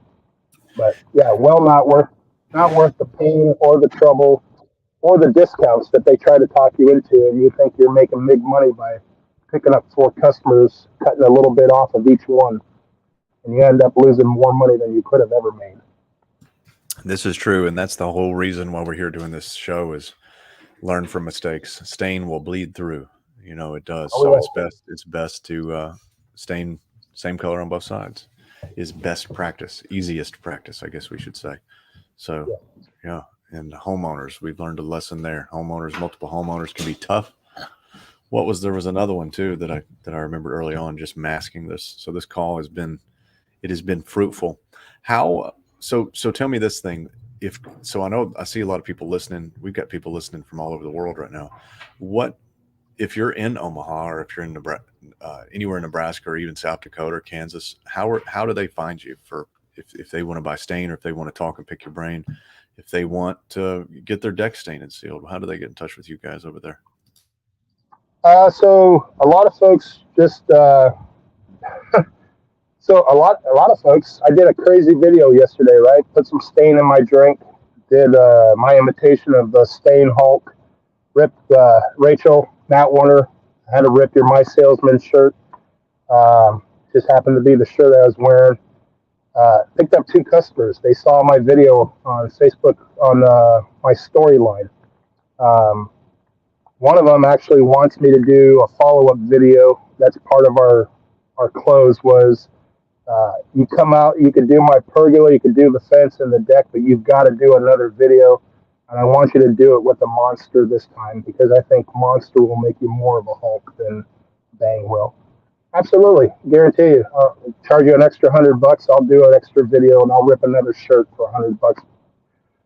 But yeah, well, not worth the pain or the trouble or the discounts that they try to talk you into, and you think you're making big money by picking up 4 customers, cutting a little bit off of each one, and you end up losing more money than you could have ever made. This is true, and that's the whole reason why we're here doing this show is learn from mistakes. Stain will bleed through. You know, it does. So it's best to stain same color on both sides is best practice, easiest practice, I guess we should say. So, yeah. And homeowners, we've learned a lesson there. Multiple homeowners can be tough. There was another one too that I remember early on, just masking this. So this call has been fruitful. So tell me this thing. I know I see a lot of people listening. We've got people listening from all over the world right now. If you're in Omaha or if you're in Nebraska, anywhere in Nebraska or even South Dakota or Kansas, how do they find you if they want to buy stain or if they want to talk and pick your brain, if they want to get their deck stained and sealed, how do they get in touch with you guys over there? So a lot of folks just so a lot of folks. I did a crazy video yesterday, right? Put some stain in my drink. Did my imitation of the Stain Hulk. Ripped Rachel, Matt Warner. I had to rip your My Salesman shirt. Just happened to be the shirt I was wearing. Picked up 2 customers. They saw my video on Facebook on my storyline. One of them actually wants me to do a follow-up video. That's part of our close was you come out, you could do my pergola, you could do the fence and the deck, but you've got to do another video. And I want you to do it with a monster this time because I think monster will make you more of a Hulk than Bang will. Absolutely, guarantee you. I'll charge you an extra $100. I'll do an extra video and I'll rip another shirt for $100.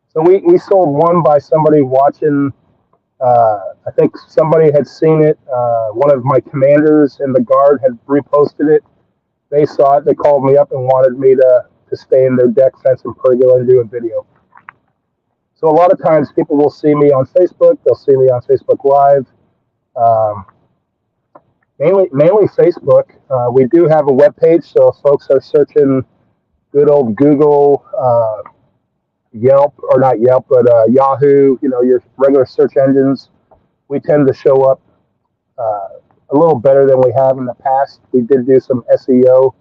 So we sold one by somebody watching. I think somebody had seen it. One of my commanders in the guard had reposted it. They saw it. They called me up and wanted me to stay in their deck, fence, and pergola and do a video. So a lot of times people will see me on Facebook. They'll see me on Facebook Live. Mainly Facebook. We do have a webpage, so if folks are searching good old Google, Yelp, or not Yelp, but Yahoo, your regular search engines, we tend to show up a little better than we have in the past. We did do some SEO.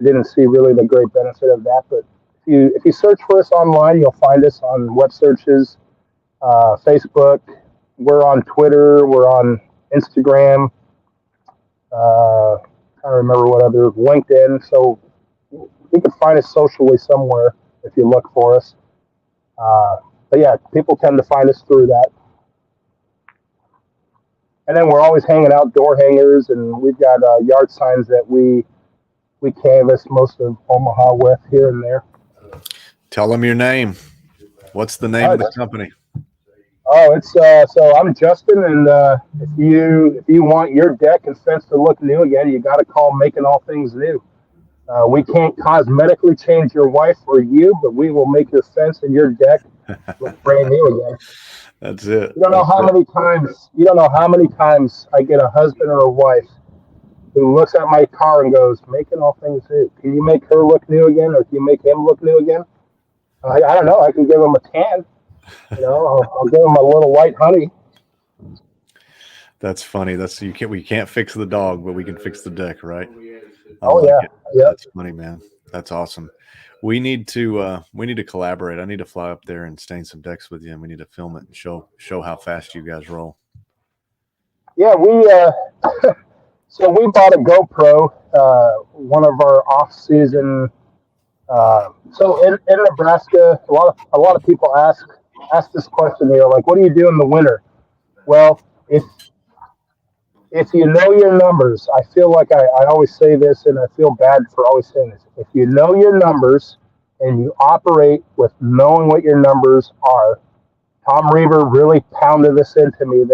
Didn't see really the great benefit of that, but if you search for us online, you'll find us on web searches, Facebook. We're on Twitter. We're on Instagram. I can't remember what other, LinkedIn. So you can find us socially somewhere if you look for us. But yeah, people tend to find us through that. And then we're always hanging out door hangers, and we've got yard signs that we canvass most of Omaha with here and there. Tell them your name. What's the name of the company? Oh, it's so I'm Justin, and if you want your deck and fence to look new again, you got to call Making All Things New. We can't cosmetically change your wife or you, but we will make your fence and your deck look brand new again. That's it. You don't know how many times. You don't know how many times I get a husband or a wife who looks at my car and goes, "Making all things new. Can you make her look new again, or can you make him look new again?" I don't know. I can give him a tan. I'll give him a little white honey. That's funny. We can't fix the dog, but we can fix the deck, right? Yeah. That's funny, man. That's awesome. We need to collaborate. I need to fly up there and stain some decks with you, and we need to film it and show how fast you guys roll. Yeah, so we bought a GoPro, one of our off-season. So in Nebraska, a lot of people ask this question. They're like, "What do you do in the winter?" Well, if you know your numbers, I feel like I always say this, and I feel bad for always saying this. If you know your numbers and you operate with knowing what your numbers are, Tom Reaver really pounded this into me.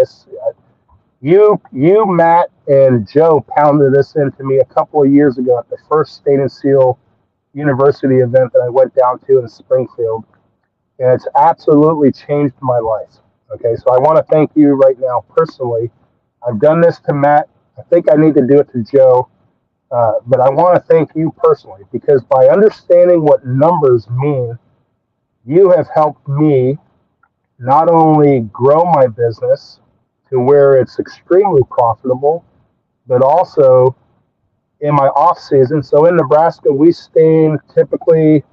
You, Matt, and Joe pounded this into me a couple of years ago at the first State and Seal University event that I went down to in Springfield, and it's absolutely changed my life. Okay, so I want to thank you right now personally. I've done this to Matt. I think I need to do it to Joe, but I want to thank you personally because by understanding what numbers mean, you have helped me not only grow my business to where it's extremely profitable, but also in my off season. So in Nebraska, we stay typically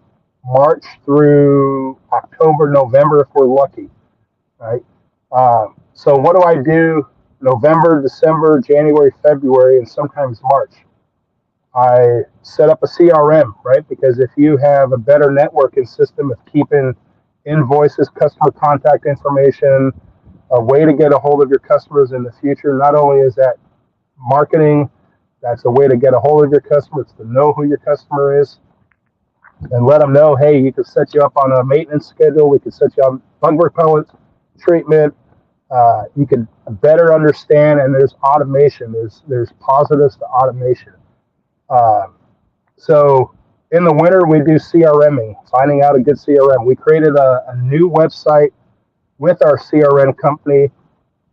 March through October, November if we're lucky, right? So what do I do November, December, January, February, and sometimes March? I set up a CRM, right? Because if you have a better networking system of keeping invoices, customer contact information, a way to get a hold of your customers in the future, not only is that marketing, that's a way to get a hold of your customers, to know who your customer is, and let them know, hey, you can set you up on a maintenance schedule. We can set you on bug repellent treatment. You can better understand, and there's automation. There's positives to automation. So in the winter, we do CRMing, finding out a good CRM. We created a new website with our CRM company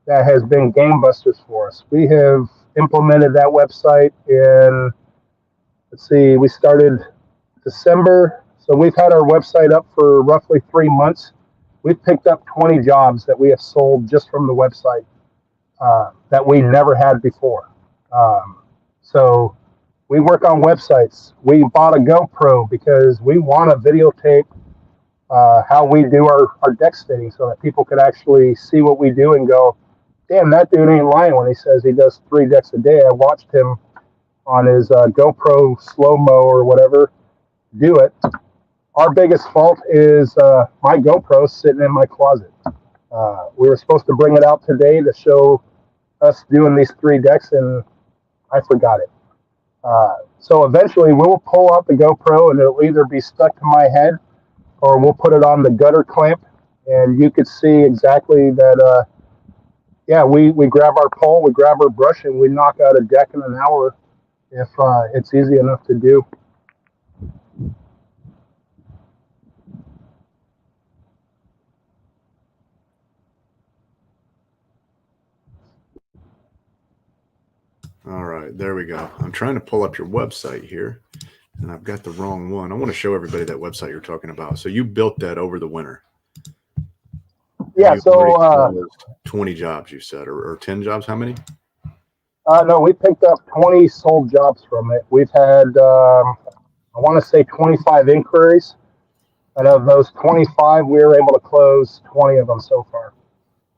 that has been gangbusters for us. We have implemented that website in, we started December. So we've had our website up for roughly 3 months. We've picked up 20 jobs that we have sold just from the website that we never had before. So we work on websites. We bought a GoPro because we want to videotape how we do our deck staining so that people could actually see what we do and go, damn, that dude ain't lying when he says he does 3 decks a day. I watched him on his GoPro slow-mo or whatever do it. Our biggest fault is my GoPro sitting in my closet. We were supposed to bring it out today to show us doing these 3 decks, and I forgot it. So eventually we'll pull out the GoPro, and it'll either be stuck to my head or we'll put it on the gutter clamp, and you could see exactly that, we grab our pole, we grab our brush, and we knock out a deck in an hour if it's easy enough to do. All right, there we go. I'm trying to pull up your website here, and I've got the wrong one. I want to show everybody that website you're talking about. So you built that over the winter. Yeah, so 20 jobs you said, or 10 jobs. How many? No, we picked up 20 sold jobs from it. We've had, I want to say 25 inquiries. And of those 25, we were able to close 20 of them so far.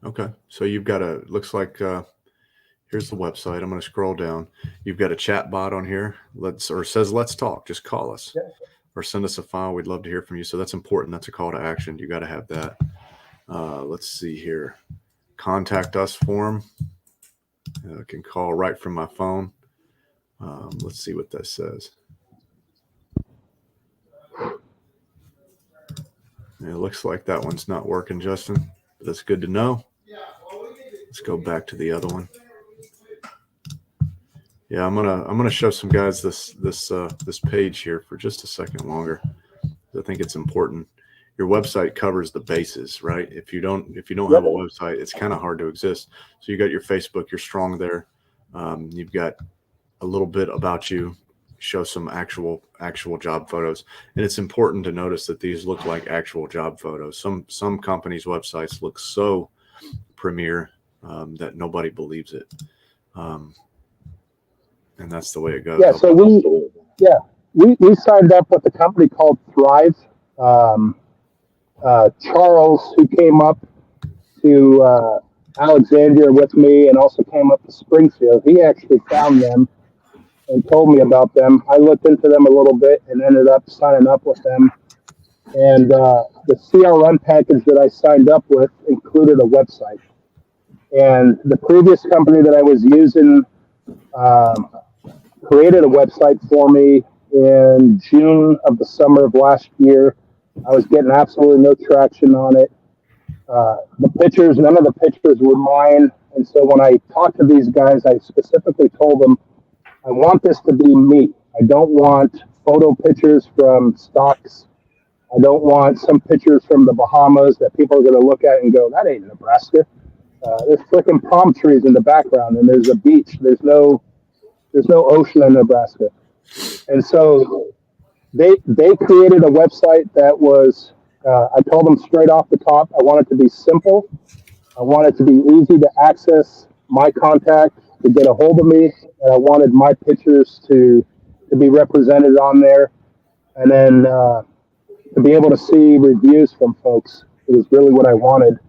Okay. So you've got looks like, here's the website. I'm going to scroll down. You've got a chat bot on here. Says, let's talk. Just call us or send us a file. We'd love to hear from you. So that's important. That's a call to action. You got to have that. Let's see here. Contact us form. I can call right from my phone. Let's see what that says. It looks like that one's not working, Justin. But that's good to know. Let's go back to the other one. Yeah, I'm gonna show some guys this page here for just a second longer. I think it's important. Your website covers the bases, right? If you don't have a website, it's kind of hard to exist. So you got your Facebook, you're strong there. You've got a little bit about you, show some actual job photos, and it's important to notice that these look like actual job photos. Some companies' websites look so premier that nobody believes it, and that's the way it goes. Yeah. So we signed up with a company called Thrive. Charles, who came up to Alexandria with me and also came up to Springfield, he actually found them and told me about them. I looked into them a little bit and ended up signing up with them. And the CRM package that I signed up with included a website. And the previous company that I was using created a website for me in June of the summer of last year. I was getting absolutely no traction on it. The pictures, none of the pictures were mine. And so when I talked to these guys, I specifically told them, I want this to be me. I don't want photo pictures from stocks. I don't want some pictures from the Bahamas that people are going to look at and go, that ain't Nebraska. There's freaking palm trees in the background and there's a beach. There's no ocean in Nebraska. And so they created a website that was, I told them straight off the top, I want it to be simple. I want it to be easy to access my contact, to get a hold of me, and I wanted my pictures to be represented on there. And then to be able to see reviews from folks is really what I wanted.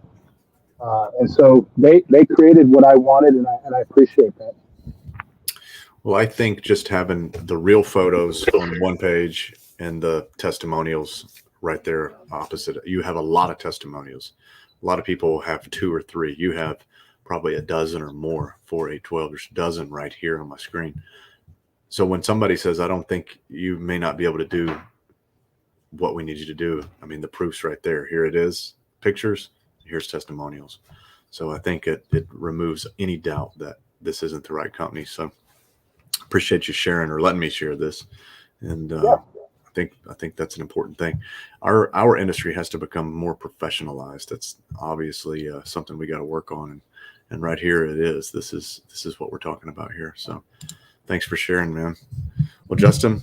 And so they created what I wanted, and I appreciate that. Well, I think just having the real photos on one page and the testimonials right there opposite, you have a lot of testimonials. A lot of people have 2 or 3. You have probably a dozen or more, 4, 8, 12. There's a dozen right here on my screen. So when somebody says, I don't think you may not be able to do what we need you to do, I mean, the proof's right there. Here it is, pictures, here's testimonials. So I think it removes any doubt that this isn't the right company. So appreciate you sharing or letting me share this. And I think that's an important thing. Our industry has to become more professionalized. That's obviously something we got to work on. And right here it is. This is what we're talking about here. So thanks for sharing, man. Well, Justin,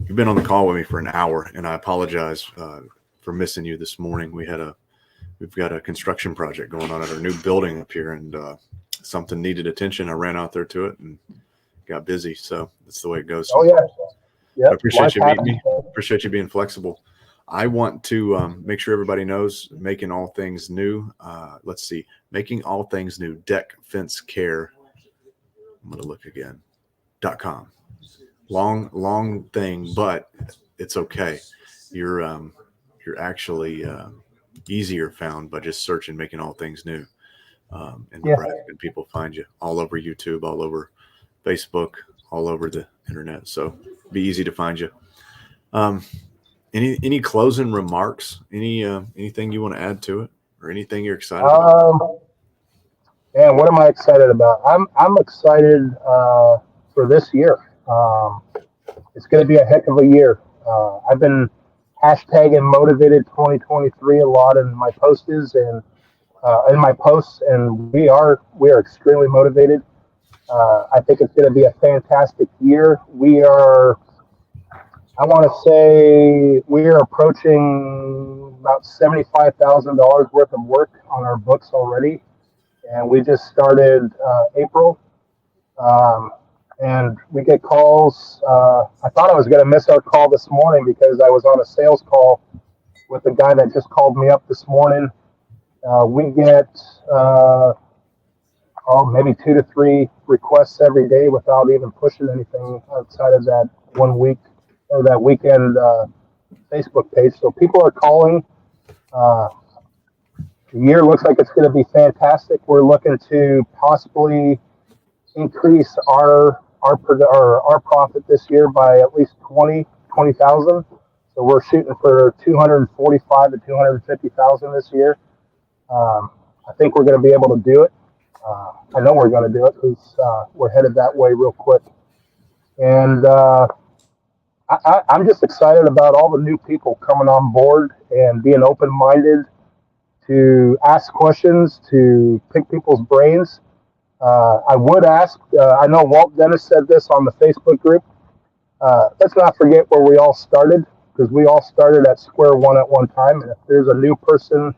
you've been on the call with me for an hour, and I apologize for missing you this morning. We've got a construction project going on at our new building up here, and something needed attention. I ran out there to it and got busy. So that's the way it goes. Oh yeah. Yep. I appreciate you meeting me. Appreciate you being flexible. I want to make sure everybody knows Making All Things New. Let's see. Making All Things New Deck Fence Care. I'm going to look again. .com. Long thing, but it's okay. You're actually easier found by just searching Making All Things New. And Nebraska, and people find you all over YouTube, all over Facebook, all over the internet. So be easy to find you. Any closing remarks? Anything you want to add to it, or anything you're excited about? Man, what am I excited about? I'm excited for this year. It's going to be a heck of a year. I've been hashtagging motivated 2023 a lot in my posts and we are extremely motivated. I think it's going to be a fantastic year. I want to say we are approaching about $75,000 worth of work on our books already. And we just started April. And we get calls. I thought I was going to miss our call this morning because I was on a sales call with the guy that just called me up this morning. We get maybe 2 to 3 requests every day without even pushing anything outside of that 1 week or that weekend Facebook page. So people are calling. The year looks like it's going to be fantastic. We're looking to possibly increase our profit this year by at least 20,000. So we're shooting for 245 to 250,000 this year. I think we're going to be able to do it. I know we're going to do it because we're headed that way real quick. And I'm just excited about all the new people coming on board and being open-minded to ask questions, to pick people's brains. I would ask, I know Walt Dennis said this on the Facebook group, let's not forget where we all started, because we all started at square one at one time. And if there's a new person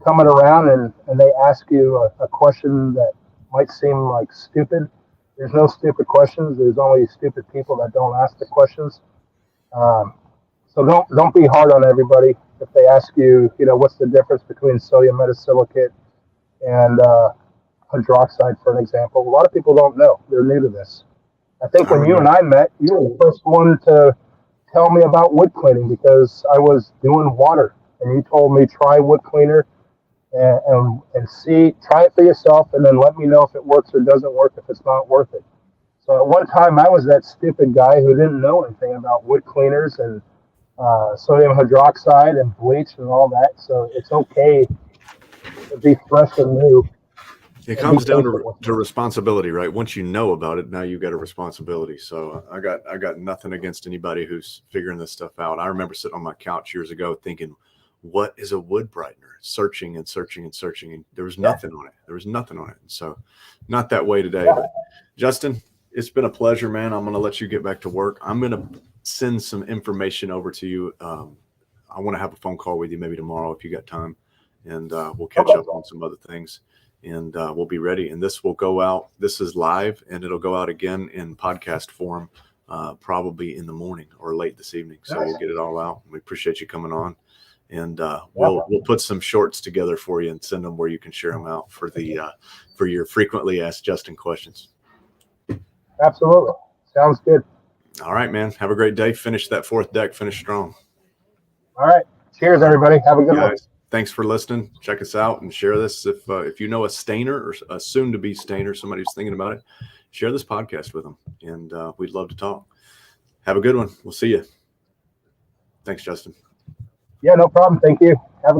coming around and they ask you a question that might seem like stupid, there's no stupid questions. There's only stupid people that don't ask the questions. So don't be hard on everybody. If they ask you, what's the difference between sodium metasilicate and hydroxide, for an example, a lot of people don't know. They're new to this. I think when you and I met, you were the first one to tell me about wood cleaning because I was doing water, and you told me try wood cleaner and see, try it for yourself, and then let me know if it works or doesn't work, if it's not worth it. So at one time, I was that stupid guy who didn't know anything about wood cleaners and sodium hydroxide and bleach and all that. So it's okay to be fresh and new. It comes down to responsibility, right? Once you know about it, now you've got a responsibility. So I got nothing against anybody who's figuring this stuff out. I remember sitting on my couch years ago thinking, what is a wood brightener? Searching and searching and searching, and there was nothing on it. There was nothing on it. So not that way today. But Justin, it's been a pleasure, man. I'm going to let you get back to work. I'm going to send some information over to you. I want to have a phone call with you maybe tomorrow if you got time, and we'll catch up on some other things, and we'll be ready. And this will go out. This is live, and it'll go out again in podcast form probably in the morning or late this evening. So we'll get it all out. We appreciate you coming on. And we'll put some shorts together for you and send them where you can share them out for your frequently asked Justin questions. Absolutely. Sounds good. All right, man. Have a great day. Finish that fourth deck. Finish strong. All right. Cheers, everybody. Have a good one. Thanks for listening. Check us out and share this. If you know a stainer or a soon-to-be stainer, somebody who's thinking about it, share this podcast with them, and we'd love to talk. Have a good one. We'll see you. Thanks, Justin. Yeah, no problem. Thank you. Have a good